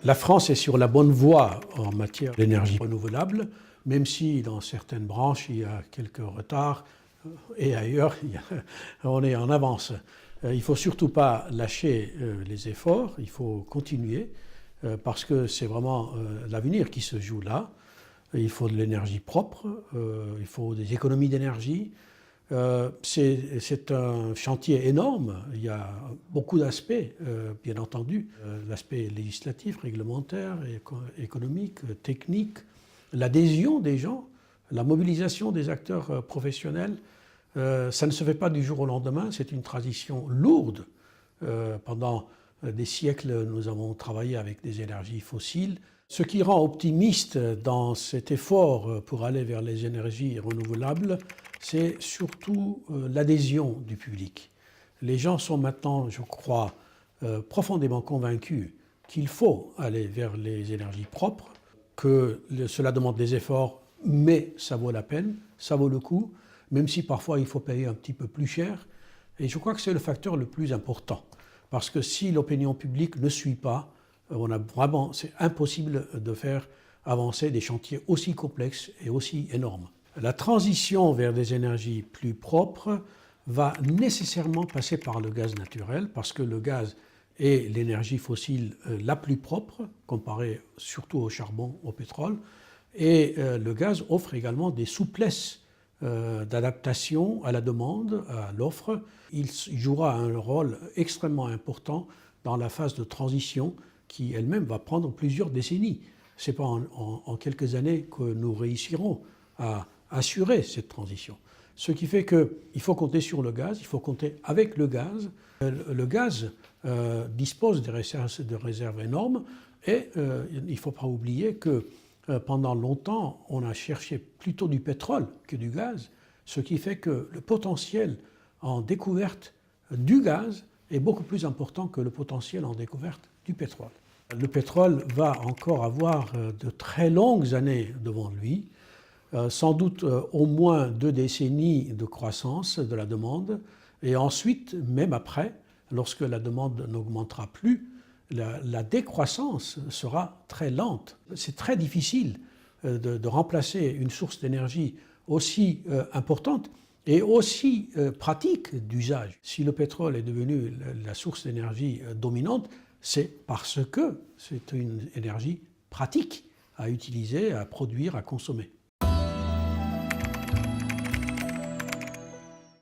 La France est sur la bonne voie en matière d'énergie renouvelable, même si dans certaines branches il y a quelques retards et ailleurs on est en avance. Il ne faut surtout pas lâcher les efforts, il faut continuer parce que c'est vraiment l'avenir qui se joue là. Il faut de l'énergie propre, il faut des économies d'énergie. C'est un chantier énorme, il y a beaucoup d'aspects, bien entendu, l'aspect législatif, réglementaire, économique, technique, l'adhésion des gens, la mobilisation des acteurs professionnels. Ça ne se fait pas du jour au lendemain, c'est une transition lourde. Pendant des siècles, nous avons travaillé avec des énergies fossiles. Ce qui rend optimiste dans cet effort pour aller vers les énergies renouvelables, c'est surtout l'adhésion du public. Les gens sont maintenant, je crois, profondément convaincus qu'il faut aller vers les énergies propres, que cela demande des efforts, mais ça vaut la peine, ça vaut le coup, même si parfois il faut payer un petit peu plus cher. Et je crois que c'est le facteur le plus important, parce que si l'opinion publique ne suit pas, c'est impossible de faire avancer des chantiers aussi complexes et aussi énormes. La transition vers des énergies plus propres va nécessairement passer par le gaz naturel, parce que le gaz est l'énergie fossile la plus propre, comparée surtout au charbon, au pétrole, et le gaz offre également des souplesses d'adaptation à la demande, à l'offre. Il jouera un rôle extrêmement important dans la phase de transition qui elle-même va prendre plusieurs décennies. Ce n'est pas en quelques années que nous réussirons à assurer cette transition. Ce qui fait qu'il faut compter sur le gaz, il faut compter avec le gaz. Le gaz dispose de réserves énormes et il ne faut pas oublier que pendant longtemps, on a cherché plutôt du pétrole que du gaz, ce qui fait que le potentiel en découverte du gaz est beaucoup plus important que le potentiel en découverte du pétrole. Le pétrole va encore avoir de très longues années devant lui, sans doute au moins 2 décennies de croissance de la demande, et ensuite, même après, lorsque la demande n'augmentera plus, la décroissance sera très lente. C'est très difficile de remplacer une source d'énergie aussi importante et aussi pratique d'usage. Si le pétrole est devenu la source d'énergie dominante, c'est parce que c'est une énergie pratique à utiliser, à produire, à consommer.